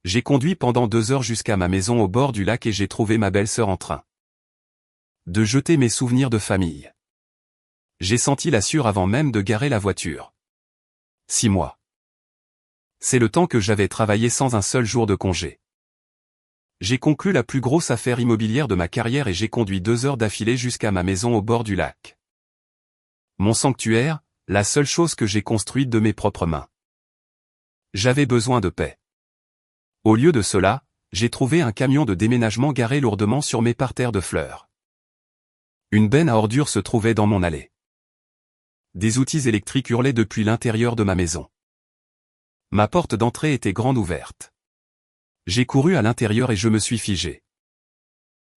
J'ai conduit pendant 2 heures jusqu'à ma maison au bord du lac et j'ai trouvé ma belle-sœur en train de jeter mes souvenirs de famille. J'ai senti la sueur avant même de garer la voiture. 6 mois. C'est le temps que j'avais travaillé sans un seul jour de congé. J'ai conclu la plus grosse affaire immobilière de ma carrière et j'ai conduit 2 heures d'affilée jusqu'à ma maison au bord du lac. Mon sanctuaire, la seule chose que j'ai construite de mes propres mains. J'avais besoin de paix. Au lieu de cela, j'ai trouvé un camion de déménagement garé lourdement sur mes parterres de fleurs. Une benne à ordures se trouvait dans mon allée. Des outils électriques hurlaient depuis l'intérieur de ma maison. Ma porte d'entrée était grande ouverte. J'ai couru à l'intérieur et je me suis figé.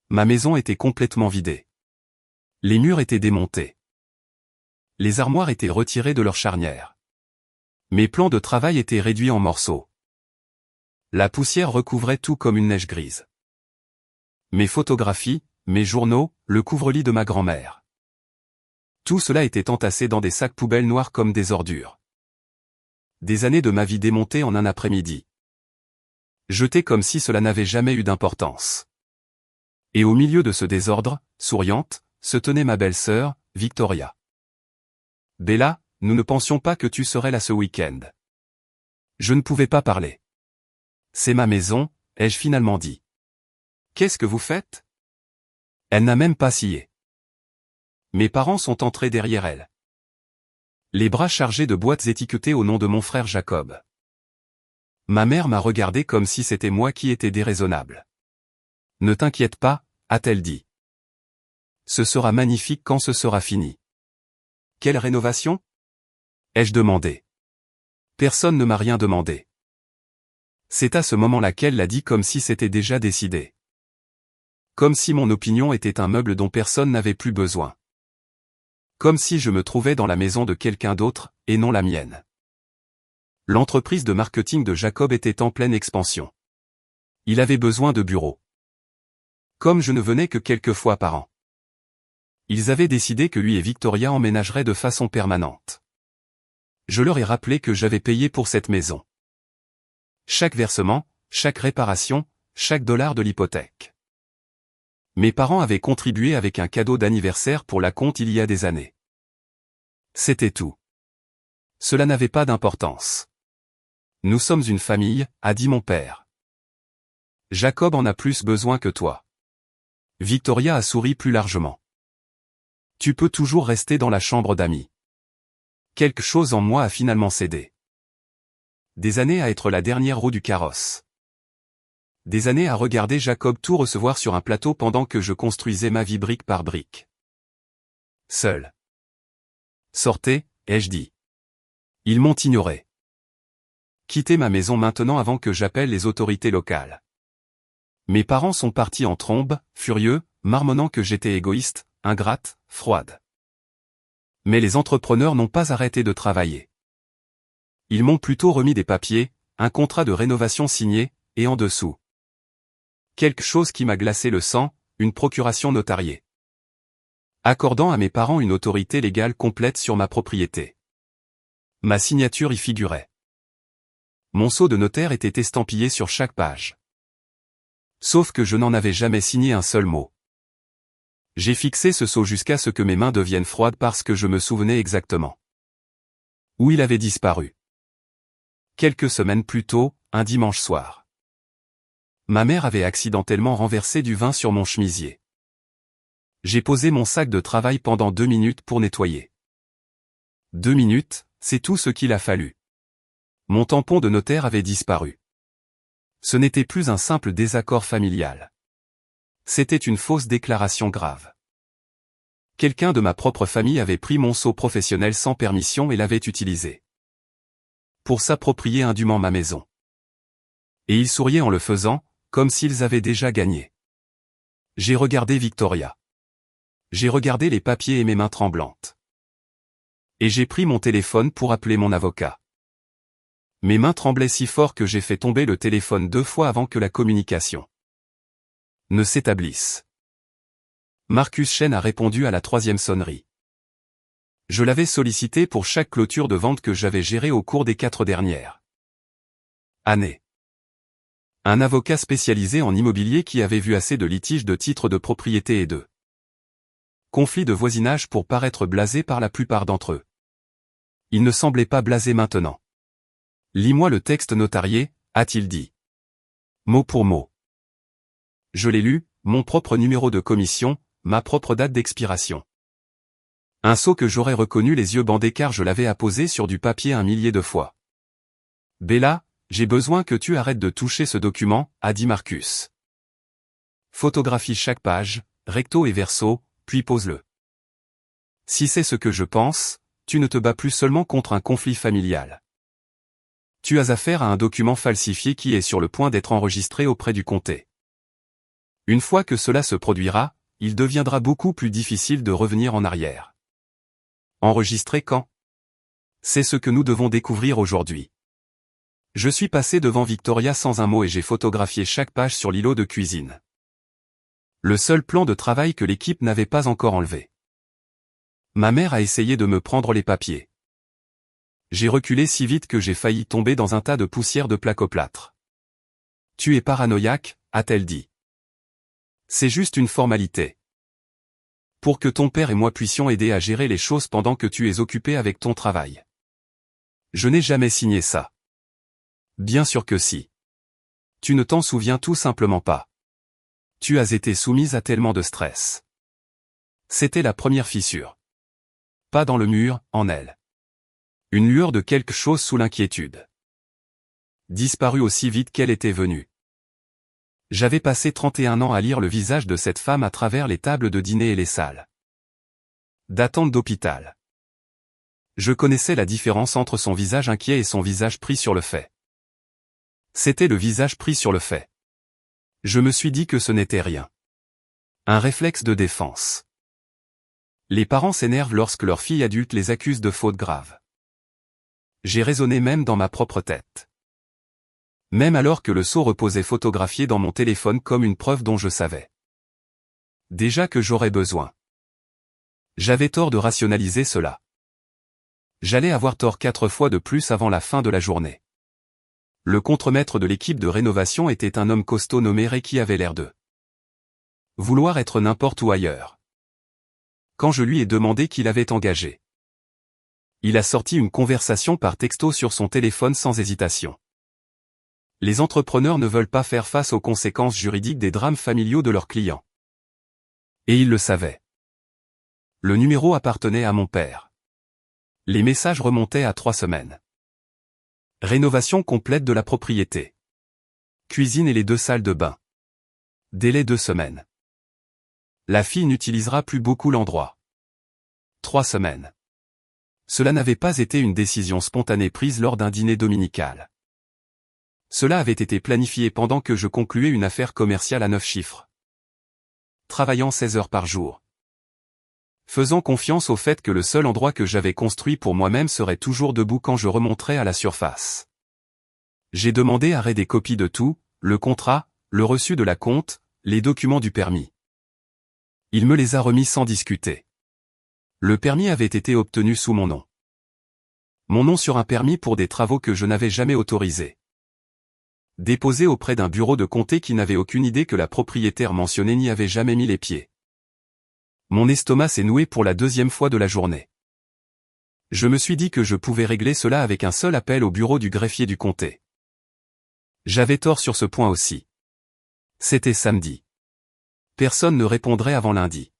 Ma maison était complètement vidée. Les murs étaient démontés. Les armoires étaient retirées de leur charnière. Mes plans de travail étaient réduits en morceaux. La poussière recouvrait tout comme une neige grise. Mes photographies, mes journaux, le couvre-lit de ma grand-mère. Tout cela était entassé dans des sacs poubelles noirs comme des ordures. Des années de ma vie démontées en un après-midi. Jetées comme si cela n'avait jamais eu d'importance. Et au milieu de ce désordre, souriante, se tenait ma belle-sœur, Victoria. Bella, nous ne pensions pas que tu serais là ce week-end. Je ne pouvais pas parler. C'est ma maison, ai-je finalement dit. Qu'est-ce que vous faites? Elle n'a même pas scié. Mes parents sont entrés derrière elle. Les bras chargés de boîtes étiquetées au nom de mon frère Jacob. Ma mère m'a regardé comme si c'était moi qui étais déraisonnable. Ne t'inquiète pas, a-t-elle dit. Ce sera magnifique quand ce sera fini. Quelle rénovation? Ai-je demandé. Personne ne m'a rien demandé. C'est à ce moment-là qu'elle l'a dit comme si c'était déjà décidé. Comme si mon opinion était un meuble dont personne n'avait plus besoin. Comme si je me trouvais dans la maison de quelqu'un d'autre, et non la mienne. L'entreprise de marketing de Jacob était en pleine expansion. Il avait besoin de bureaux. Comme je ne venais que quelques fois par an. Ils avaient décidé que lui et Victoria emménageraient de façon permanente. Je leur ai rappelé que j'avais payé pour cette maison. Chaque versement, chaque réparation, chaque dollar de l'hypothèque. Mes parents avaient contribué avec un cadeau d'anniversaire pour la compte il y a des années. C'était tout. Cela n'avait pas d'importance. Nous sommes une famille, a dit mon père. Jacob en a plus besoin que toi. Victoria a souri plus largement. Tu peux toujours rester dans la chambre d'amis. Quelque chose en moi a finalement cédé. Des années à être la dernière roue du carrosse. Des années à regarder Jacob tout recevoir sur un plateau pendant que je construisais ma vie brique par brique. Seul. Sortez, ai-je dit. Ils m'ont ignoré. Quittez ma maison maintenant avant que j'appelle les autorités locales. Mes parents sont partis en trombe, furieux, marmonnant que j'étais égoïste, ingrate, froide. Mais les entrepreneurs n'ont pas arrêté de travailler. Ils m'ont plutôt remis des papiers, un contrat de rénovation signé, et en dessous. Quelque chose qui m'a glacé le sang, une procuration notariée. Accordant à mes parents une autorité légale complète sur ma propriété. Ma signature y figurait. Mon sceau de notaire était estampillé sur chaque page. Sauf que je n'en avais jamais signé un seul mot. J'ai fixé ce sceau jusqu'à ce que mes mains deviennent froides parce que je me souvenais exactement où il avait disparu. Quelques semaines plus tôt, un dimanche soir. Ma mère avait accidentellement renversé du vin sur mon chemisier. J'ai posé mon sac de travail pendant 2 minutes pour nettoyer. 2 minutes, c'est tout ce qu'il a fallu. Mon tampon de notaire avait disparu. Ce n'était plus un simple désaccord familial. C'était une fausse déclaration grave. Quelqu'un de ma propre famille avait pris mon sceau professionnel sans permission et l'avait utilisé pour s'approprier indûment ma maison. Et ils souriaient en le faisant, comme s'ils avaient déjà gagné. J'ai regardé Victoria. J'ai regardé les papiers et mes mains tremblantes. Et j'ai pris mon téléphone pour appeler mon avocat. Mes mains tremblaient si fort que j'ai fait tomber le téléphone 2 fois avant que la communication ne s'établisse. Marcus Chen a répondu à la 3e sonnerie. Je l'avais sollicité pour chaque clôture de vente que j'avais gérée au cours des 4 dernières années. Un avocat spécialisé en immobilier qui avait vu assez de litiges de titres de propriété et de conflits de voisinage pour paraître blasé par la plupart d'entre eux. Il ne semblait pas blasé maintenant. « Lis-moi le texte notarié », a-t-il dit. Mot pour mot. Je l'ai lu, mon propre numéro de commission, ma propre date d'expiration. Un sceau que j'aurais reconnu les yeux bandés car je l'avais apposé sur du papier 1 millier de fois. Bella, j'ai besoin que tu arrêtes de toucher ce document, a dit Marcus. Photographie chaque page, recto et verso, puis pose-le. Si c'est ce que je pense, tu ne te bats plus seulement contre un conflit familial. Tu as affaire à un document falsifié qui est sur le point d'être enregistré auprès du comté. Une fois que cela se produira, il deviendra beaucoup plus difficile de revenir en arrière. Enregistré quand? C'est ce que nous devons découvrir aujourd'hui. Je suis passé devant Victoria sans un mot et j'ai photographié chaque page sur l'îlot de cuisine. Le seul plan de travail que l'équipe n'avait pas encore enlevé. Ma mère a essayé de me prendre les papiers. J'ai reculé si vite que j'ai failli tomber dans un tas de poussière de plaque-au-plâtre. Tu es paranoïaque, a-t-elle dit. C'est juste une formalité. Pour que ton père et moi puissions aider à gérer les choses pendant que tu es occupé avec ton travail. Je n'ai jamais signé ça. Bien sûr que si. Tu ne t'en souviens tout simplement pas. Tu as été soumise à tellement de stress. C'était la première fissure. Pas dans le mur, en elle. Une lueur de quelque chose sous l'inquiétude. Disparue aussi vite qu'elle était venue. J'avais passé 31 ans à lire le visage de cette femme à travers les tables de dîner et les salles d'attente d'hôpital. Je connaissais la différence entre son visage inquiet et son visage pris sur le fait. C'était le visage pris sur le fait. Je me suis dit que ce n'était rien. Un réflexe de défense. Les parents s'énervent lorsque leur fille adulte les accuse de fautes graves. J'ai raisonné même dans ma propre tête. Même alors que le sceau reposait photographié dans mon téléphone comme une preuve dont je savais déjà que j'aurais besoin. J'avais tort de rationaliser cela. J'allais avoir tort 4 fois de plus avant la fin de la journée. Le contremaître de l'équipe de rénovation était un homme costaud nommé Ray qui avait l'air de vouloir être n'importe où ailleurs. Quand je lui ai demandé qui l'avait engagé, il a sorti une conversation par texto sur son téléphone sans hésitation. Les entrepreneurs ne veulent pas faire face aux conséquences juridiques des drames familiaux de leurs clients. Et il le savait. Le numéro appartenait à mon père. Les messages remontaient à 3 semaines. Rénovation complète de la propriété. Cuisine et les 2 salles de bain. Délai 2 semaines. La fille n'utilisera plus beaucoup l'endroit. 3 semaines. Cela n'avait pas été une décision spontanée prise lors d'un dîner dominical. Cela avait été planifié pendant que je concluais une affaire commerciale à 9 chiffres. Travaillant 16 heures par jour. Faisant confiance au fait que le seul endroit que j'avais construit pour moi-même serait toujours debout quand je remonterais à la surface. J'ai demandé à Ray des copies de tout, le contrat, le reçu de la compte, les documents du permis. Il me les a remis sans discuter. Le permis avait été obtenu sous mon nom. Mon nom sur un permis pour des travaux que je n'avais jamais autorisés. Déposé auprès d'un bureau de comté qui n'avait aucune idée que la propriétaire mentionnée n'y avait jamais mis les pieds. Mon estomac s'est noué pour la 2e fois de la journée. Je me suis dit que je pouvais régler cela avec un seul appel au bureau du greffier du comté. J'avais tort sur ce point aussi. C'était samedi. Personne ne répondrait avant lundi.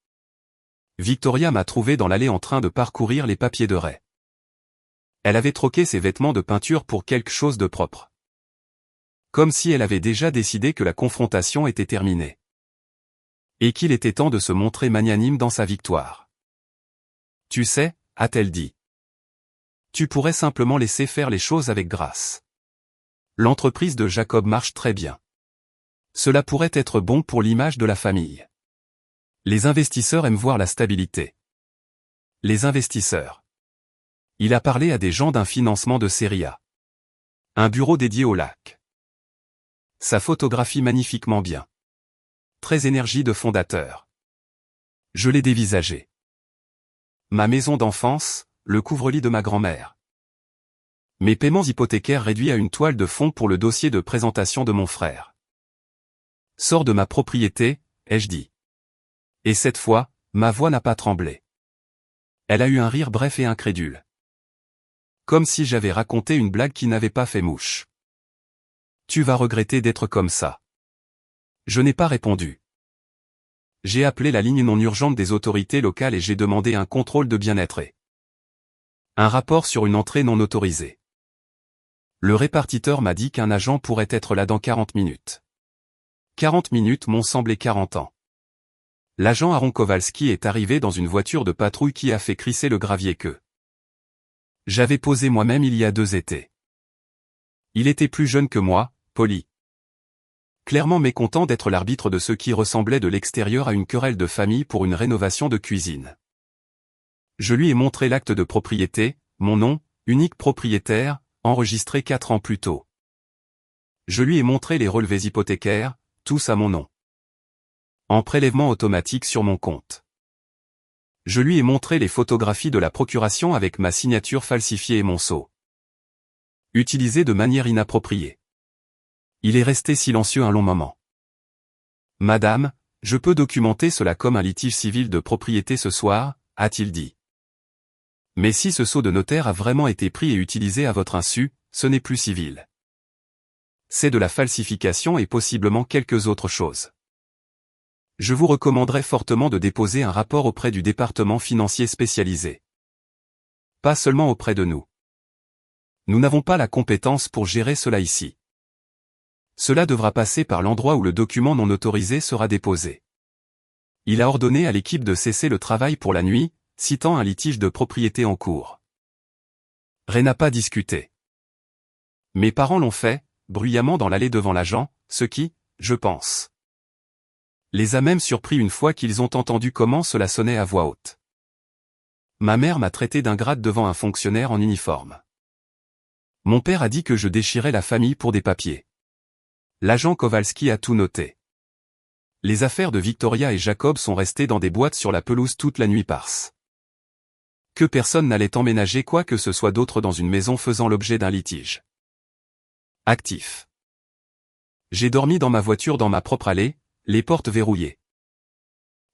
Victoria m'a trouvé dans l'allée en train de parcourir les papiers de Ray. Elle avait troqué ses vêtements de peinture pour quelque chose de propre. Comme si elle avait déjà décidé que la confrontation était terminée. Et qu'il était temps de se montrer magnanime dans sa victoire. Tu sais, a-t-elle dit. Tu pourrais simplement laisser faire les choses avec grâce. L'entreprise de Jacob marche très bien. Cela pourrait être bon pour l'image de la famille. Les investisseurs aiment voir la stabilité. Les investisseurs. Il a parlé à des gens d'un financement de série A. Un bureau dédié au lac. Sa photographie magnifiquement bien. Très énergie de fondateur. Je l'ai dévisagé. Ma maison d'enfance, le couvre-lit de ma grand-mère. Mes paiements hypothécaires réduits à une toile de fond pour le dossier de présentation de mon frère. Sors de ma propriété, ai-je dit. Et cette fois, ma voix n'a pas tremblé. Elle a eu un rire bref et incrédule. Comme si j'avais raconté une blague qui n'avait pas fait mouche. Tu vas regretter d'être comme ça. Je n'ai pas répondu. J'ai appelé la ligne non urgente des autorités locales et j'ai demandé un contrôle de bien-être et un rapport sur une entrée non autorisée. Le répartiteur m'a dit qu'un agent pourrait être là dans 40 minutes. 40 minutes m'ont semblé 40 ans. L'agent Aaron Kowalski est arrivé dans une voiture de patrouille qui a fait crisser le gravier que j'avais posé moi-même il y a 2 étés. Il était plus jeune que moi, poli. Clairement mécontent d'être l'arbitre de ce qui ressemblait de l'extérieur à une querelle de famille pour une rénovation de cuisine. Je lui ai montré l'acte de propriété, mon nom, unique propriétaire, enregistré 4 ans plus tôt. Je lui ai montré les relevés hypothécaires, tous à mon nom. En prélèvement automatique sur mon compte. Je lui ai montré les photographies de la procuration avec ma signature falsifiée et mon sceau utilisé de manière inappropriée. Il est resté silencieux un long moment. Madame, je peux documenter cela comme un litige civil de propriété ce soir, a-t-il dit. Mais si ce sceau de notaire a vraiment été pris et utilisé à votre insu, ce n'est plus civil. C'est de la falsification et possiblement quelques autres choses. Je vous recommanderais fortement de déposer un rapport auprès du département financier spécialisé. Pas seulement auprès de nous. Nous n'avons pas la compétence pour gérer cela ici. Cela devra passer par l'endroit où le document non autorisé sera déposé. Il a ordonné à l'équipe de cesser le travail pour la nuit, citant un litige de propriété en cours. Ray n'a pas discuté. Mes parents l'ont fait, bruyamment dans l'allée devant l'agent, ce qui, je pense, les a même surpris une fois qu'ils ont entendu comment cela sonnait à voix haute. Ma mère m'a traité d'ingrate devant un fonctionnaire en uniforme. Mon père a dit que je déchirais la famille pour des papiers. L'agent Kowalski a tout noté. Les affaires de Victoria et Jacob sont restées dans des boîtes sur la pelouse toute la nuit parce que personne n'allait emménager quoi que ce soit d'autre dans une maison faisant l'objet d'un litige actif. J'ai dormi dans ma voiture dans ma propre allée, les portes verrouillées.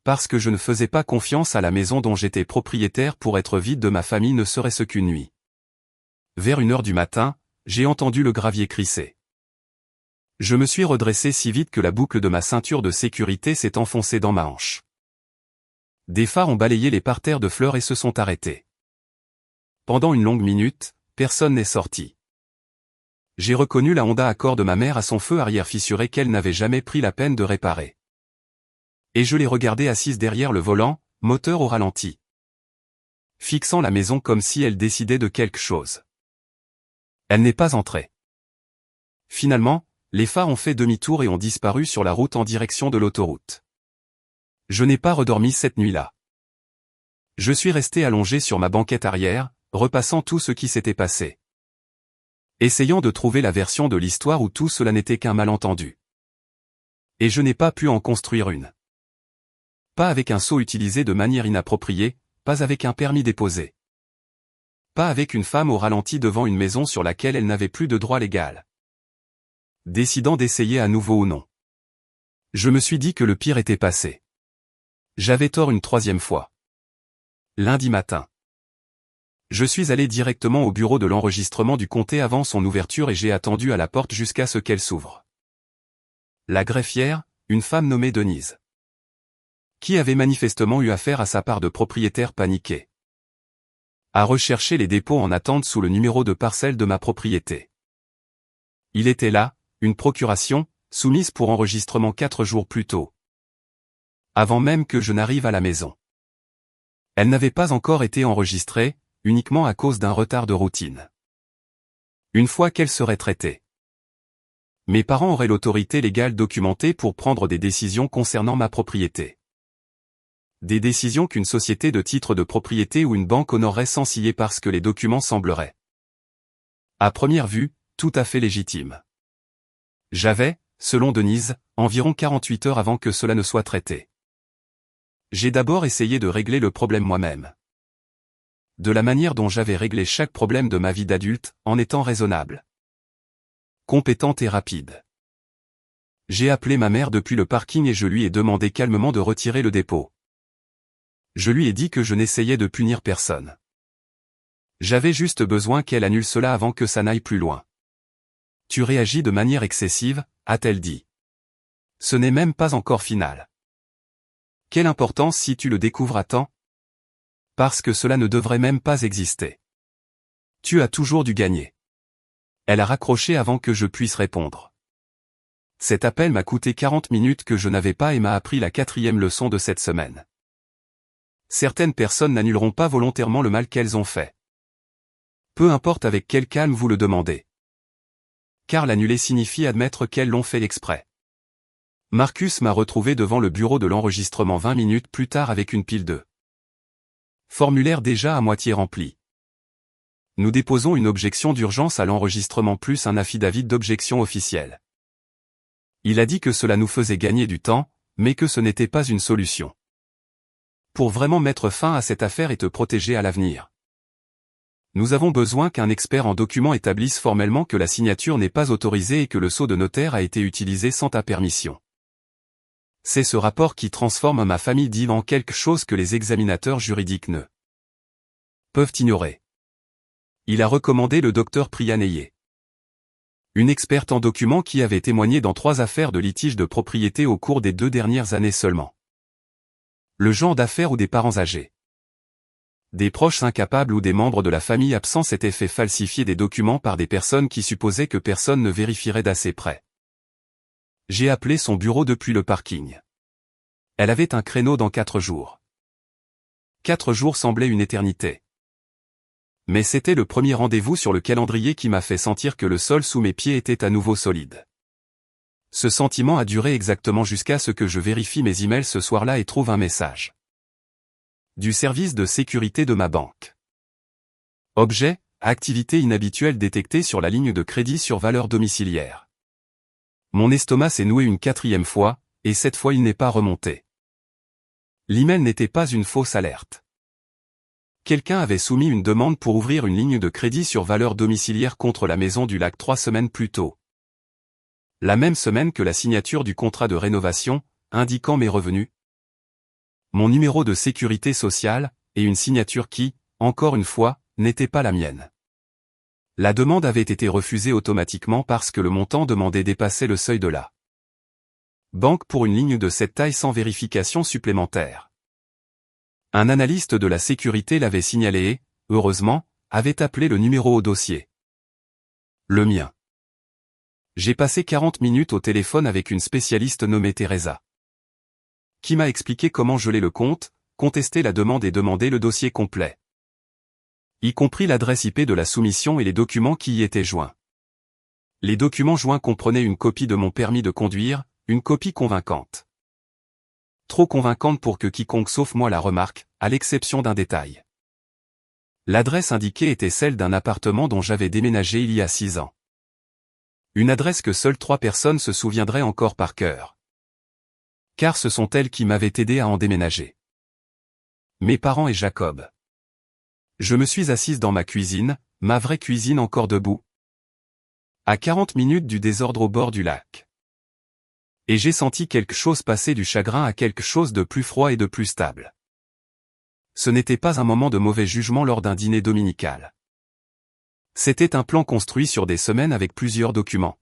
Parce que je ne faisais pas confiance à la maison dont j'étais propriétaire pour être vide de ma famille ne serait-ce qu'une nuit. Vers 1h du matin, j'ai entendu le gravier crisser. Je me suis redressé si vite que la boucle de ma ceinture de sécurité s'est enfoncée dans ma hanche. Des phares ont balayé les parterres de fleurs et se sont arrêtés. Pendant une longue minute, personne n'est sorti. J'ai reconnu la Honda Accord de ma mère à son feu arrière fissuré qu'elle n'avait jamais pris la peine de réparer. Et je l'ai regardée assise derrière le volant, moteur au ralenti. Fixant la maison comme si elle décidait de quelque chose. Elle n'est pas entrée. Finalement, les phares ont fait demi-tour et ont disparu sur la route en direction de l'autoroute. Je n'ai pas redormi cette nuit-là. Je suis resté allongé sur ma banquette arrière, repassant tout ce qui s'était passé. Essayant de trouver la version de l'histoire où tout cela n'était qu'un malentendu. Et je n'ai pas pu en construire une. Pas avec un sceau utilisé de manière inappropriée, pas avec un permis déposé. Pas avec une femme au ralenti devant une maison sur laquelle elle n'avait plus de droit légal. Décidant d'essayer à nouveau ou non. Je me suis dit que le pire était passé. J'avais tort une 3e fois. Lundi matin. Je suis allé directement au bureau de l'enregistrement du comté avant son ouverture et j'ai attendu à la porte jusqu'à ce qu'elle s'ouvre. La greffière, une femme nommée Denise. Qui avait manifestement eu affaire à sa part de propriétaire paniqué. A recherché les dépôts en attente sous le numéro de parcelle de ma propriété. Il était là, une procuration, soumise pour enregistrement 4 jours plus tôt. Avant même que je n'arrive à la maison. Elle n'avait pas encore été enregistrée, uniquement à cause d'un retard de routine. Une fois qu'elle serait traitée. Mes parents auraient l'autorité légale documentée pour prendre des décisions concernant ma propriété. Des décisions qu'une société de titres de propriété ou une banque honorerait sans scier parce que les documents sembleraient, à première vue, tout à fait légitimes. J'avais, selon Denise, environ 48 heures avant que cela ne soit traité. J'ai d'abord essayé de régler le problème moi-même. De la manière dont j'avais réglé chaque problème de ma vie d'adulte, en étant raisonnable, compétente et rapide. J'ai appelé ma mère depuis le parking et je lui ai demandé calmement de retirer le dépôt. Je lui ai dit que je n'essayais de punir personne. J'avais juste besoin qu'elle annule cela avant que ça n'aille plus loin. Tu réagis de manière excessive, a-t-elle dit. Ce n'est même pas encore final. Quelle importance si tu le découvres à temps? Parce que cela ne devrait même pas exister. Tu as toujours dû gagner. Elle a raccroché avant que je puisse répondre. Cet appel m'a coûté 40 minutes que je n'avais pas et m'a appris la 4e leçon de cette semaine. Certaines personnes n'annuleront pas volontairement le mal qu'elles ont fait. Peu importe avec quel calme vous le demandez. Car l'annuler signifie admettre qu'elles l'ont fait exprès. Marcus m'a retrouvé devant le bureau de l'enregistrement 20 minutes plus tard avec une pile de formulaires déjà à moitié remplis. Nous déposons une objection d'urgence à l'enregistrement plus un affidavit d'objection officielle. Il a dit que cela nous faisait gagner du temps, mais que ce n'était pas une solution. Pour vraiment mettre fin à cette affaire et te protéger à l'avenir. Nous avons besoin qu'un expert en documents établisse formellement que la signature n'est pas autorisée et que le sceau de notaire a été utilisé sans ta permission. C'est ce rapport qui transforme ma famille d'Yves en quelque chose que les examinateurs juridiques ne peuvent ignorer. Il a recommandé le docteur Priya Neye. Une experte en documents qui avait témoigné dans 3 affaires de litige de propriété au cours des 2 dernières années seulement. Le genre d'affaires où des parents âgés, des proches incapables ou des membres de la famille absents s'étaient fait falsifier des documents par des personnes qui supposaient que personne ne vérifierait d'assez près. J'ai appelé son bureau depuis le parking. Elle avait un créneau dans 4 jours. 4 jours semblaient une éternité. Mais c'était le premier rendez-vous sur le calendrier qui m'a fait sentir que le sol sous mes pieds était à nouveau solide. Ce sentiment a duré exactement jusqu'à ce que je vérifie mes emails ce soir-là et trouve un message. Du service de sécurité de ma banque. Objet, activité inhabituelle détectée sur la ligne de crédit sur valeur domiciliaire. Mon estomac s'est noué une 4e fois, et cette fois il n'est pas remonté. L'email n'était pas une fausse alerte. Quelqu'un avait soumis une demande pour ouvrir une ligne de crédit sur valeur domiciliaire contre la Maison du Lac 3 semaines plus tôt. La même semaine que la signature du contrat de rénovation, indiquant mes revenus, mon numéro de sécurité sociale, et une signature qui, encore une fois, n'était pas la mienne. La demande avait été refusée automatiquement parce que le montant demandé dépassait le seuil de la banque pour une ligne de cette taille sans vérification supplémentaire. Un analyste de la sécurité l'avait signalé et, heureusement, avait appelé le numéro au dossier. Le mien. J'ai passé 40 minutes au téléphone avec une spécialiste nommée Teresa, qui m'a expliqué comment geler le compte, contester la demande et demander le dossier complet, y compris l'adresse IP de la soumission et les documents qui y étaient joints. Les documents joints comprenaient une copie de mon permis de conduire, une copie convaincante. Trop convaincante pour que quiconque sauf moi la remarque, à l'exception d'un détail. L'adresse indiquée était celle d'un appartement dont j'avais déménagé il y a 6 ans. Une adresse que seules 3 personnes se souviendraient encore par cœur. Car ce sont elles qui m'avaient aidé à en déménager. Mes parents et Jacob. Je me suis assise dans ma cuisine, ma vraie cuisine encore debout. À 40 minutes du désordre au bord du lac. Et j'ai senti quelque chose passer du chagrin à quelque chose de plus froid et de plus stable. Ce n'était pas un moment de mauvais jugement lors d'un dîner dominical. C'était un plan construit sur des semaines avec plusieurs documents.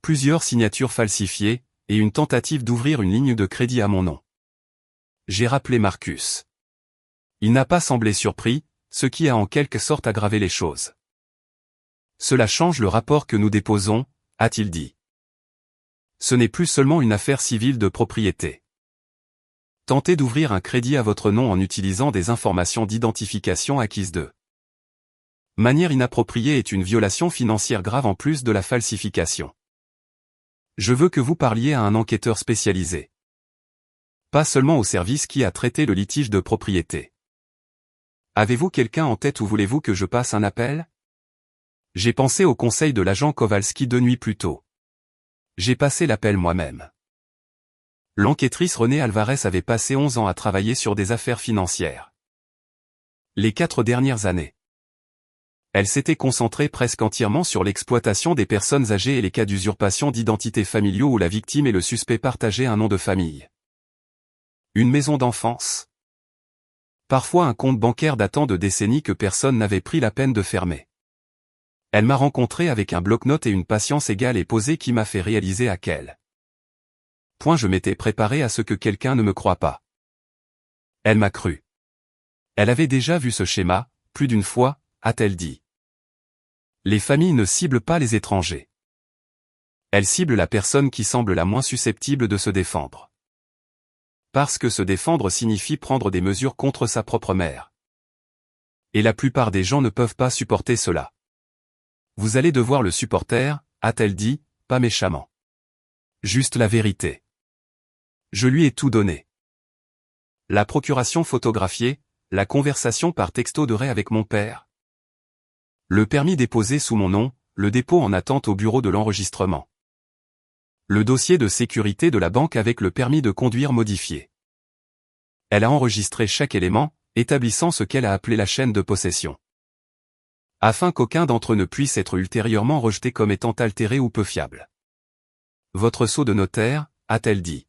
Plusieurs signatures falsifiées, et une tentative d'ouvrir une ligne de crédit à mon nom. J'ai rappelé Marcus. Il n'a pas semblé surpris, ce qui a en quelque sorte aggravé les choses. Cela change le rapport que nous déposons, a-t-il dit. Ce n'est plus seulement une affaire civile de propriété. Tentez d'ouvrir un crédit à votre nom en utilisant des informations d'identification acquises de manière inappropriée est une violation financière grave en plus de la falsification. Je veux que vous parliez à un enquêteur spécialisé. Pas seulement au service qui a traité le litige de propriété. Avez-vous quelqu'un en tête ou voulez-vous que je passe un appel? J'ai pensé au conseil de l'agent Kowalski 2 nuits plus tôt. J'ai passé l'appel moi-même. L'enquêtrice Renée Alvarez avait passé 11 ans à travailler sur des affaires financières. Les 4 dernières années. Elle s'était concentrée presque entièrement sur l'exploitation des personnes âgées et les cas d'usurpation d'identité familiaux où la victime et le suspect partageaient un nom de famille. Une maison d'enfance. Parfois un compte bancaire datant de décennies que personne n'avait pris la peine de fermer. Elle m'a rencontré avec un bloc-notes et une patience égale et posée qui m'a fait réaliser à quel point je m'étais préparé à ce que quelqu'un ne me croie pas. Elle m'a cru. Elle avait déjà vu ce schéma, plus d'une fois, a-t-elle dit. Les familles ne ciblent pas les étrangers. Elles ciblent la personne qui semble la moins susceptible de se défendre. Parce que se défendre signifie prendre des mesures contre sa propre mère. Et la plupart des gens ne peuvent pas supporter cela. Vous allez devoir le supporter, a-t-elle dit, pas méchamment. Juste la vérité. Je lui ai tout donné. La procuration photographiée, la conversation par texto de Ray avec mon père. Le permis déposé sous mon nom, le dépôt en attente au bureau de l'enregistrement. Le dossier de sécurité de la banque avec le permis de conduire modifié. Elle a enregistré chaque élément, établissant ce qu'elle a appelé la chaîne de possession. Afin qu'aucun d'entre eux ne puisse être ultérieurement rejeté comme étant altéré ou peu fiable. Votre sceau de notaire, a-t-elle dit.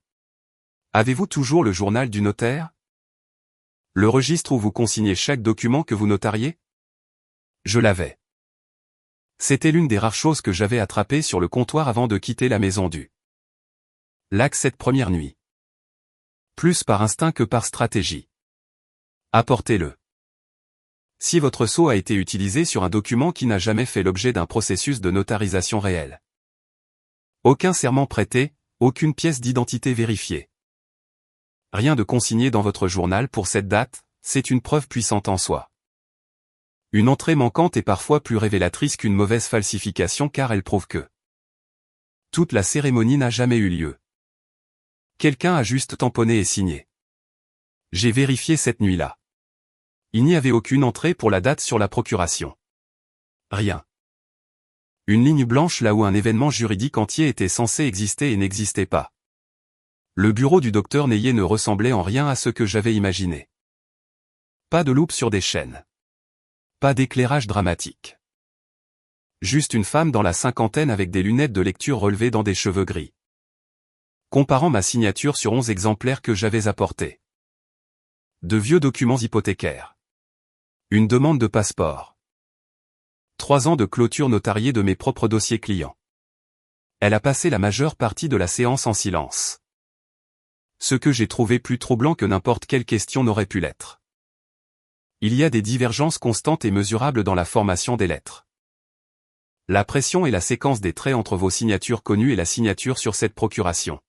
Avez-vous toujours le journal du notaire? Le registre où vous consignez chaque document que vous notariez? Je l'avais. C'était l'une des rares choses que j'avais attrapées sur le comptoir avant de quitter la maison du lac cette première nuit. Plus par instinct que par stratégie. Apportez-le. Si votre sceau a été utilisé sur un document qui n'a jamais fait l'objet d'un processus de notarisation réel. Aucun serment prêté, aucune pièce d'identité vérifiée. Rien de consigné dans votre journal pour cette date, c'est une preuve puissante en soi. Une entrée manquante est parfois plus révélatrice qu'une mauvaise falsification car elle prouve que toute la cérémonie n'a jamais eu lieu. Quelqu'un a juste tamponné et signé. J'ai vérifié cette nuit-là. Il n'y avait aucune entrée pour la date sur la procuration. Rien. Une ligne blanche là où un événement juridique entier était censé exister et n'existait pas. Le bureau du docteur Neyer ne ressemblait en rien à ce que j'avais imaginé. Pas de loupe sur des chaînes. Pas d'éclairage dramatique. Juste une femme dans la cinquantaine avec des lunettes de lecture relevées dans des cheveux gris. Comparant ma signature sur 11 exemplaires que j'avais apportés. De vieux documents hypothécaires. Une demande de passeport. 3 ans de clôture notariée de mes propres dossiers clients. Elle a passé la majeure partie de la séance en silence. Ce que j'ai trouvé plus troublant que n'importe quelle question n'aurait pu l'être. Il y a des divergences constantes et mesurables dans la formation des lettres. La pression et la séquence des traits entre vos signatures connues et la signature sur cette procuration.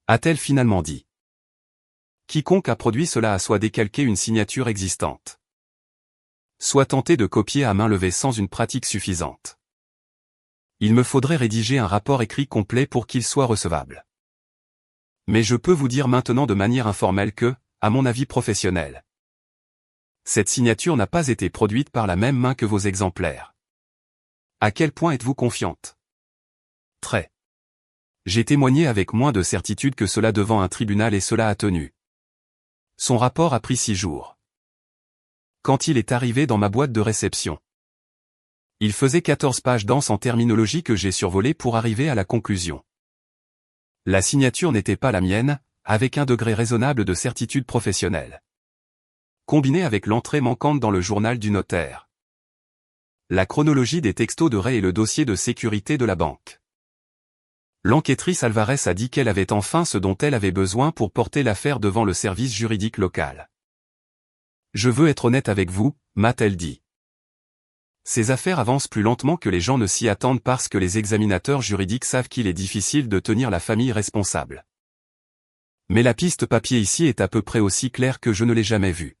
A-t-elle finalement dit. Quiconque a produit cela a soit décalqué une signature existante. Soit tenté de copier à main levée sans une pratique suffisante. Il me faudrait rédiger un rapport écrit complet pour qu'il soit recevable. Mais je peux vous dire maintenant de manière informelle que, à mon avis professionnel, cette signature n'a pas été produite par la même main que vos exemplaires. À quel point êtes-vous confiante? Très. J'ai témoigné avec moins de certitude que cela devant un tribunal et cela a tenu. Son rapport a pris 6 jours. Quand il est arrivé dans ma boîte de réception, il faisait 14 pages denses en terminologie que j'ai survolé pour arriver à la conclusion. La signature n'était pas la mienne, avec un degré raisonnable de certitude professionnelle. Combiné avec l'entrée manquante dans le journal du notaire. La chronologie des textos de Ray et le dossier de sécurité de la banque. L'enquêtrice Alvarez a dit qu'elle avait enfin ce dont elle avait besoin pour porter l'affaire devant le service juridique local. Je veux être honnête avec vous, m'a-t-elle dit. Ces affaires avancent plus lentement que les gens ne s'y attendent parce que les examinateurs juridiques savent qu'il est difficile de tenir la famille responsable. Mais la piste papier ici est à peu près aussi claire que je ne l'ai jamais vue.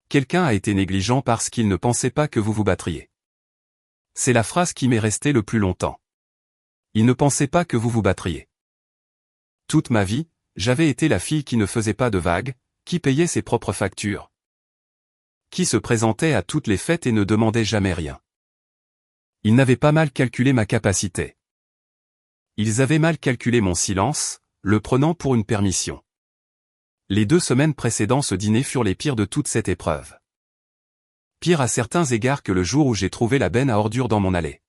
Quelqu'un a été négligent parce qu'il ne pensait pas que vous vous battriez. C'est la phrase qui m'est restée le plus longtemps. Il ne pensait pas que vous vous battriez. Toute ma vie, j'avais été la fille qui ne faisait pas de vagues, qui payait ses propres factures. Qui se présentait à toutes les fêtes et ne demandait jamais rien. Ils n'avaient pas mal calculé ma capacité. Ils avaient mal calculé mon silence, le prenant pour une permission. Les 2 semaines précédant ce dîner furent les pires de toute cette épreuve. Pire à certains égards que le jour où j'ai trouvé la benne à ordures dans mon allée.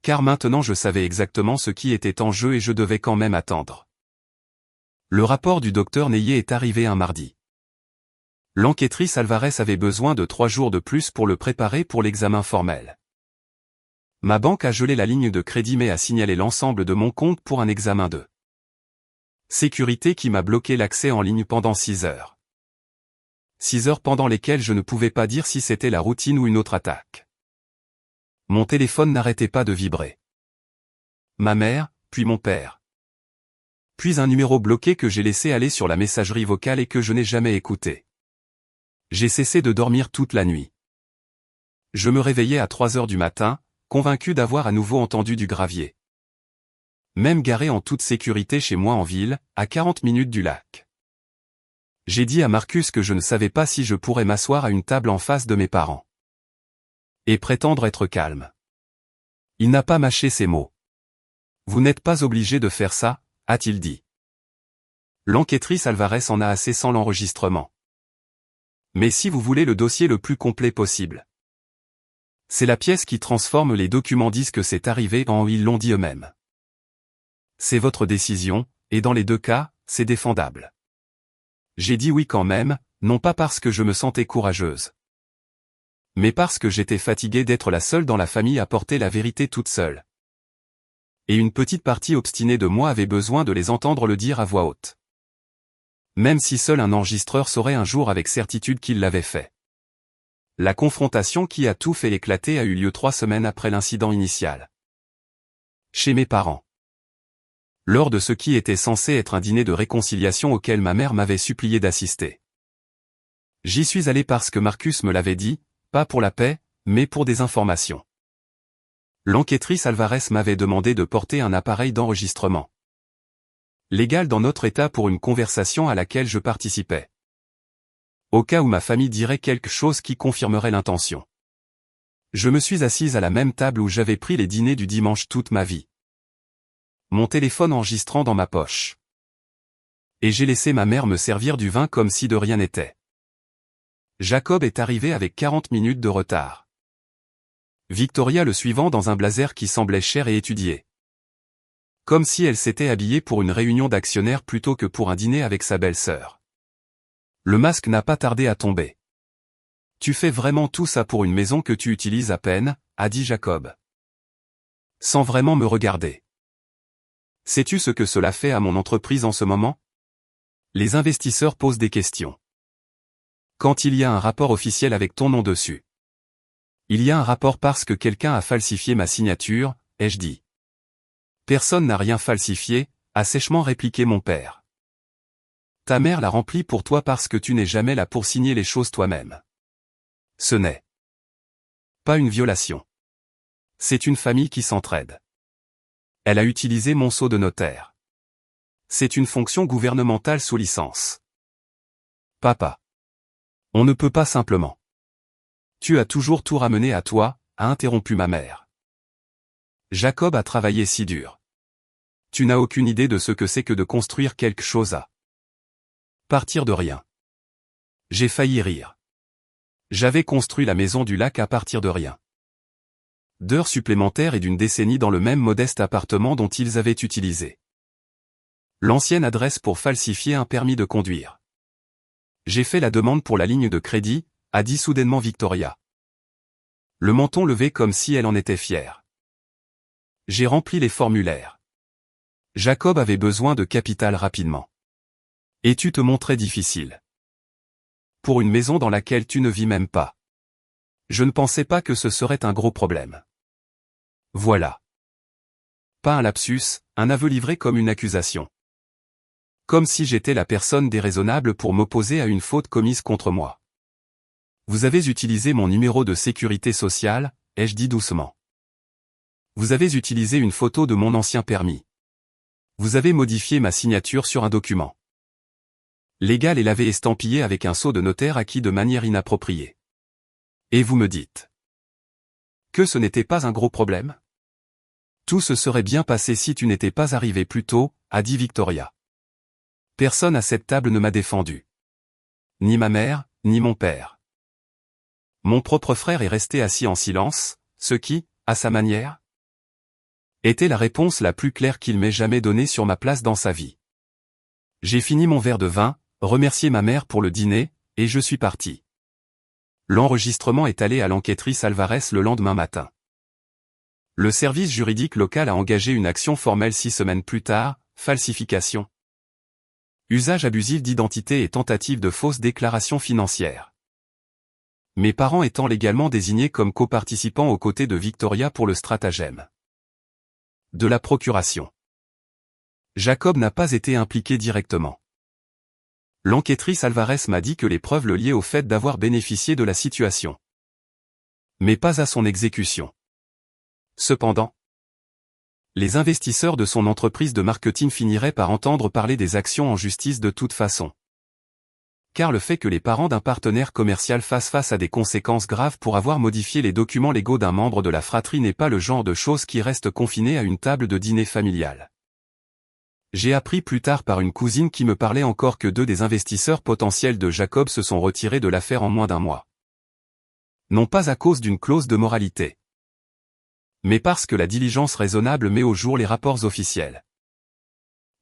Car maintenant je savais exactement ce qui était en jeu et je devais quand même attendre. Le rapport du docteur Neyé est arrivé un mardi. L'enquêtrice Alvarez avait besoin de 3 jours de plus pour le préparer pour l'examen formel. Ma banque a gelé la ligne de crédit mais a signalé l'ensemble de mon compte pour un examen de sécurité qui m'a bloqué l'accès en ligne pendant 6 heures. 6 heures pendant lesquelles je ne pouvais pas dire si c'était la routine ou une autre attaque. Mon téléphone n'arrêtait pas de vibrer. Ma mère, puis mon père. Puis un numéro bloqué que j'ai laissé aller sur la messagerie vocale et que je n'ai jamais écouté. J'ai cessé de dormir toute la nuit. Je me réveillais à 3 heures du matin, convaincu d'avoir à nouveau entendu du gravier. Même garé en toute sécurité chez moi en ville, à 40 minutes du lac. J'ai dit à Marcus que je ne savais pas si je pourrais m'asseoir à une table en face de mes parents. Et prétendre être calme. Il n'a pas mâché ses mots. Vous n'êtes pas obligé de faire ça, a-t-il dit. L'enquêtrice Alvarez en a assez sans l'enregistrement. Mais si vous voulez le dossier le plus complet possible. C'est la pièce qui transforme les documents disent que c'est arrivé en ils l'ont dit eux-mêmes. C'est votre décision, et dans les deux cas, c'est défendable. J'ai dit oui quand même, non pas parce que je me sentais courageuse. Mais parce que j'étais fatiguée d'être la seule dans la famille à porter la vérité toute seule. Et une petite partie obstinée de moi avait besoin de les entendre le dire à voix haute. Même si seul un enregistreur saurait un jour avec certitude qu'il l'avait fait. La confrontation qui a tout fait éclater a eu lieu 3 semaines après l'incident initial. Chez mes parents. Lors de ce qui était censé être un dîner de réconciliation auquel ma mère m'avait supplié d'assister. J'y suis allé parce que Marcus me l'avait dit, pas pour la paix, mais pour des informations. L'enquêtrice Alvarez m'avait demandé de porter un appareil d'enregistrement. Légal dans notre état pour une conversation à laquelle je participais. Au cas où ma famille dirait quelque chose qui confirmerait l'intention. Je me suis assise à la même table où j'avais pris les dîners du dimanche toute ma vie. Mon téléphone enregistrant dans ma poche. Et j'ai laissé ma mère me servir du vin comme si de rien n'était. Jacob est arrivé avec 40 minutes de retard. Victoria le suivant dans un blazer qui semblait cher et étudié. Comme si elle s'était habillée pour une réunion d'actionnaires plutôt que pour un dîner avec sa belle-sœur. Le masque n'a pas tardé à tomber. Tu fais vraiment tout ça pour une maison que tu utilises à peine, a dit Jacob. Sans vraiment me regarder. Sais-tu ce que cela fait à mon entreprise en ce moment? Les investisseurs posent des questions. Quand il y a un rapport officiel avec ton nom dessus. Il y a un rapport parce que quelqu'un a falsifié ma signature, ai-je dit. Personne n'a rien falsifié, a sèchement répliqué mon père. Ta mère l'a rempli pour toi parce que tu n'es jamais là pour signer les choses toi-même. Ce n'est pas une violation. C'est une famille qui s'entraide. Elle a utilisé mon sceau de notaire. C'est une fonction gouvernementale sous licence. Papa. On ne peut pas simplement. Tu as toujours tout ramené à toi, a interrompu ma mère. Jacob a travaillé si dur. Tu n'as aucune idée de ce que c'est que de construire quelque chose à partir de rien. J'ai failli rire. J'avais construit la maison du lac à partir de rien. D'heures supplémentaires et d'une décennie dans le même modeste appartement dont ils avaient utilisé l'ancienne adresse pour falsifier un permis de conduire. J'ai fait la demande pour la ligne de crédit, a dit soudainement Victoria. Le menton levé comme si elle en était fière. J'ai rempli les formulaires. Jacob avait besoin de capital rapidement. Et tu te montrais difficile. Pour une maison dans laquelle tu ne vis même pas. Je ne pensais pas que ce serait un gros problème. Voilà. Pas un lapsus, un aveu livré comme une accusation. Comme si j'étais la personne déraisonnable pour m'opposer à une faute commise contre moi. Vous avez utilisé mon numéro de sécurité sociale, ai-je dit doucement. Vous avez utilisé une photo de mon ancien permis. Vous avez modifié ma signature sur un document. Légal et l'avez estampillé avec un sceau de notaire acquis de manière inappropriée. Et vous me dites que ce n'était pas un gros problème? Tout se serait bien passé si tu n'étais pas arrivé plus tôt, a dit Victoria. Personne à cette table ne m'a défendu. Ni ma mère, ni mon père. Mon propre frère est resté assis en silence, ce qui, à sa manière, était la réponse la plus claire qu'il m'ait jamais donnée sur ma place dans sa vie. J'ai fini mon verre de vin, remercié ma mère pour le dîner, et je suis parti. L'enregistrement est allé à l'enquêtrice Alvarez le lendemain matin. Le service juridique local a engagé une action formelle 6 semaines plus tard, falsification, usage abusif d'identité et tentative de fausse déclaration financière. Mes parents étant légalement désignés comme coparticipants aux côtés de Victoria pour le stratagème de la procuration. Jacob n'a pas été impliqué directement. L'enquêtrice Alvarez m'a dit que les preuves le liaient au fait d'avoir bénéficié de la situation, mais pas à son exécution. Cependant, les investisseurs de son entreprise de marketing finiraient par entendre parler des actions en justice de toute façon. Car le fait que les parents d'un partenaire commercial fassent face à des conséquences graves pour avoir modifié les documents légaux d'un membre de la fratrie n'est pas le genre de choses qui restent confinées à une table de dîner familiale. J'ai appris plus tard par une cousine qui me parlait encore que 2 des investisseurs potentiels de Jacob se sont retirés de l'affaire en moins d'1 mois. Non pas à cause d'une clause de moralité, mais parce que la diligence raisonnable met au jour les rapports officiels.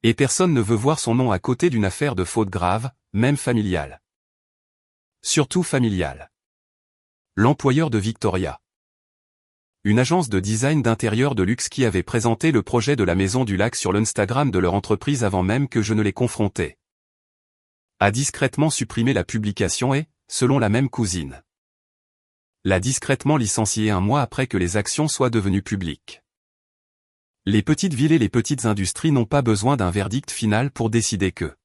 Et personne ne veut voir son nom à côté d'une affaire de faute grave, même familiale. Surtout familiale. L'employeur de Victoria, une agence de design d'intérieur de luxe qui avait présenté le projet de la Maison du Lac sur l'Instagram de leur entreprise avant même que je ne l'ai confronté, a discrètement supprimé la publication et, selon la même cousine, l'a discrètement licencié 1 mois après que les actions soient devenues publiques. Les petites villes et les petites industries n'ont pas besoin d'un verdict final pour décider que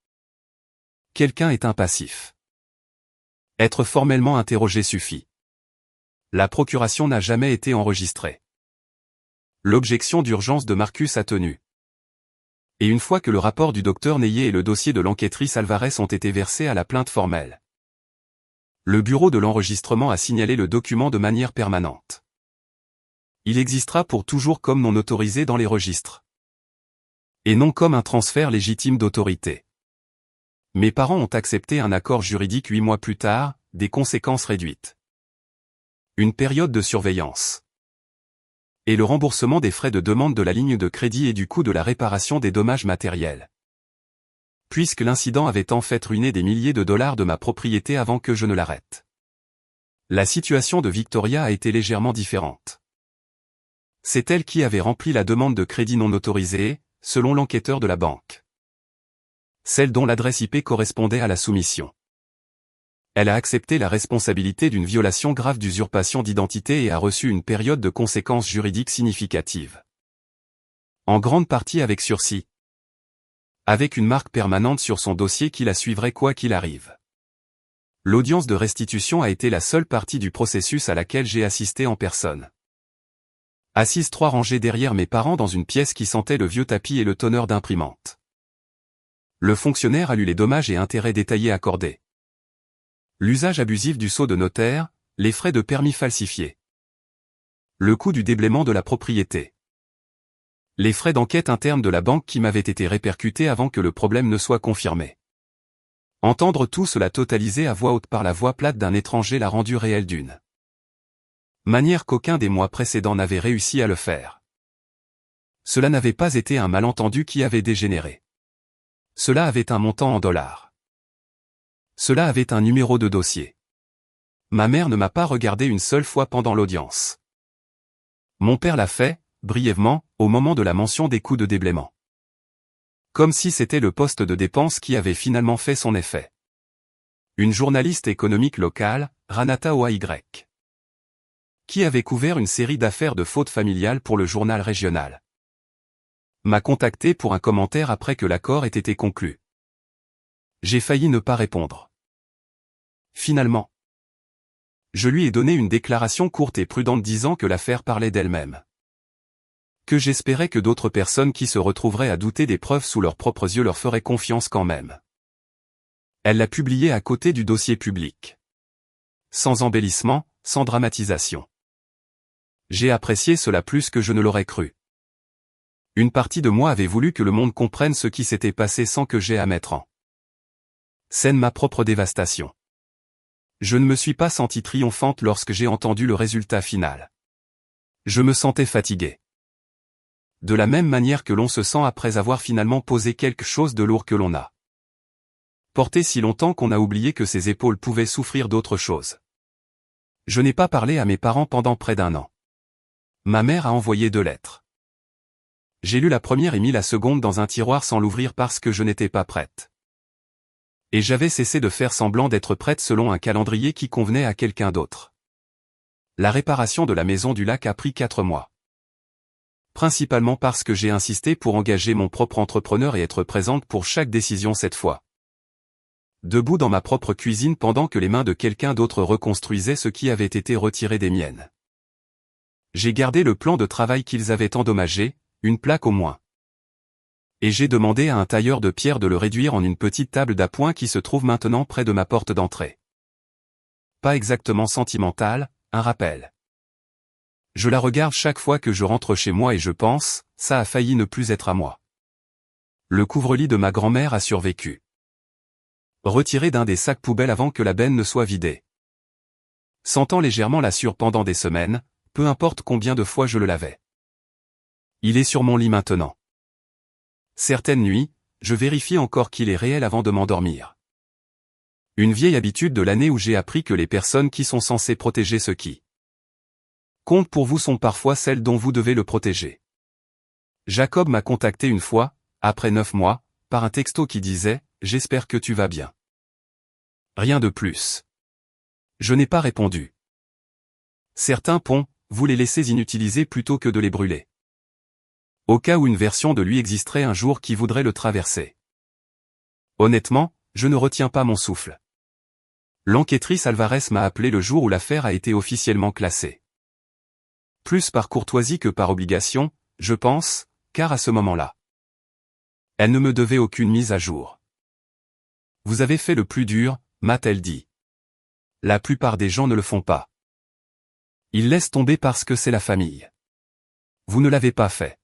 quelqu'un est un passif. Être formellement interrogé suffit. La procuration n'a jamais été enregistrée. L'objection d'urgence de Marcus a tenu. Et une fois que le rapport du docteur Neyé et le dossier de l'enquêtrice Alvarez ont été versés à la plainte formelle, le bureau de l'enregistrement a signalé le document de manière permanente. Il existera pour toujours comme non autorisé dans les registres, et non comme un transfert légitime d'autorité. Mes parents ont accepté un accord juridique 8 mois plus tard, des conséquences réduites, une période de surveillance, et le remboursement des frais de demande de la ligne de crédit et du coût de la réparation des dommages matériels. Puisque l'incident avait en fait ruiné des milliers de dollars de ma propriété avant que je ne l'arrête. La situation de Victoria a été légèrement différente. C'est elle qui avait rempli la demande de crédit non autorisée, selon l'enquêteur de la banque, celle dont l'adresse IP correspondait à la soumission. Elle a accepté la responsabilité d'une violation grave d'usurpation d'identité et a reçu une période de conséquences juridiques significatives. En grande partie avec sursis, avec une marque permanente sur son dossier qui la suivrait quoi qu'il arrive. L'audience de restitution a été la seule partie du processus à laquelle j'ai assisté en personne. Assise 3 rangées derrière mes parents dans une pièce qui sentait le vieux tapis et le tonneur d'imprimante. Le fonctionnaire a lu les dommages et intérêts détaillés accordés. L'usage abusif du sceau de notaire, les frais de permis falsifiés, le coût du déblaiement de la propriété, les frais d'enquête interne de la banque qui m'avaient été répercutés avant que le problème ne soit confirmé. Entendre tout cela totalisé à voix haute par la voix plate d'un étranger l'a rendu réel d'une manière qu'aucun des mois précédents n'avait réussi à le faire. Cela n'avait pas été un malentendu qui avait dégénéré. Cela avait un montant en dollars. Cela avait un numéro de dossier. Ma mère ne m'a pas regardé une seule fois pendant l'audience. Mon père l'a fait, brièvement, au moment de la mention des coûts de déblaiement. Comme si c'était le poste de dépense qui avait finalement fait son effet. Une journaliste économique locale, Ranata Oy, qui avait couvert une série d'affaires de faute familiale pour le journal régional, m'a contacté pour un commentaire après que l'accord ait été conclu. J'ai failli ne pas répondre. Finalement, je lui ai donné une déclaration courte et prudente disant que l'affaire parlait d'elle-même. Que j'espérais que d'autres personnes qui se retrouveraient à douter des preuves sous leurs propres yeux leur feraient confiance quand même. Elle l'a publié à côté du dossier public. Sans embellissement, sans dramatisation. J'ai apprécié cela plus que je ne l'aurais cru. Une partie de moi avait voulu que le monde comprenne ce qui s'était passé sans que j'aie à mettre en scène ma propre dévastation. Je ne me suis pas sentie triomphante lorsque j'ai entendu le résultat final. Je me sentais fatigué. De la même manière que l'on se sent après avoir finalement posé quelque chose de lourd que l'on a porté si longtemps qu'on a oublié que ses épaules pouvaient souffrir d'autre chose. Je n'ai pas parlé à mes parents pendant près d'1 an. Ma mère a envoyé 2 lettres. J'ai lu la première et mis la seconde dans un tiroir sans l'ouvrir parce que je n'étais pas prête. Et j'avais cessé de faire semblant d'être prête selon un calendrier qui convenait à quelqu'un d'autre. La réparation de la maison du lac a pris 4 mois. Principalement parce que j'ai insisté pour engager mon propre entrepreneur et être présente pour chaque décision cette fois. Debout dans ma propre cuisine pendant que les mains de quelqu'un d'autre reconstruisaient ce qui avait été retiré des miennes. J'ai gardé le plan de travail qu'ils avaient endommagé, une plaque au moins. Et j'ai demandé à un tailleur de pierre de le réduire en une petite table d'appoint qui se trouve maintenant près de ma porte d'entrée. Pas exactement sentimental, un rappel. Je la regarde chaque fois que je rentre chez moi et je pense, ça a failli ne plus être à moi. Le couvre-lit de ma grand-mère a survécu. Retiré d'un des sacs poubelles avant que la benne ne soit vidée. Sentant légèrement la sueur pendant des semaines, peu importe combien de fois je le lavais. Il est sur mon lit maintenant. Certaines nuits, je vérifie encore qu'il est réel avant de m'endormir. Une vieille habitude de l'année où j'ai appris que les personnes qui sont censées protéger ceux qui comptent pour vous sont parfois celles dont vous devez le protéger. Jacob m'a contacté une fois, après 9 mois, par un texto qui disait « J'espère que tu vas bien ». Rien de plus. Je n'ai pas répondu. Certains ponts, vous les laissez inutilisés plutôt que de les brûler. Au cas où une version de lui existerait un jour qui voudrait le traverser. Honnêtement, je ne retiens pas mon souffle. L'enquêtrice Alvarez m'a appelé le jour où l'affaire a été officiellement classée. Plus par courtoisie que par obligation, je pense, car à ce moment-là, elle ne me devait aucune mise à jour. Vous avez fait le plus dur, m'a-t-elle dit. La plupart des gens ne le font pas. Ils laissent tomber parce que c'est la famille. Vous ne l'avez pas fait.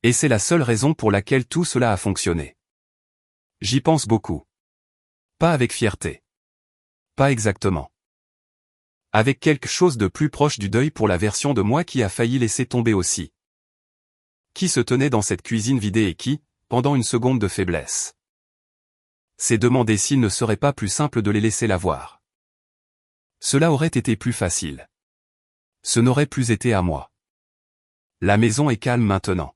Et c'est la seule raison pour laquelle tout cela a fonctionné. J'y pense beaucoup. Pas avec fierté. Pas exactement. Avec quelque chose de plus proche du deuil pour la version de moi qui a failli laisser tomber aussi. Qui se tenait dans cette cuisine vidée et qui, pendant une seconde de faiblesse, s'est demandé s'il ne serait pas plus simple de les laisser la voir. Cela aurait été plus facile. Ce n'aurait plus été à moi. La maison est calme maintenant.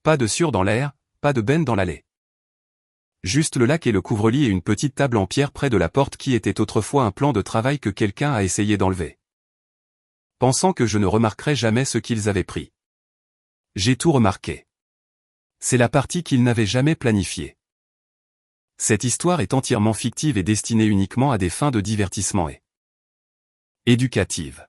Pas de sueur dans l'air, pas de benne dans l'allée. Juste le lac et le couvre-lit et une petite table en pierre près de la porte qui était autrefois un plan de travail que quelqu'un a essayé d'enlever. Pensant que je ne remarquerais jamais ce qu'ils avaient pris. J'ai tout remarqué. C'est la partie qu'ils n'avaient jamais planifiée. Cette histoire est entièrement fictive et destinée uniquement à des fins de divertissement et éducative.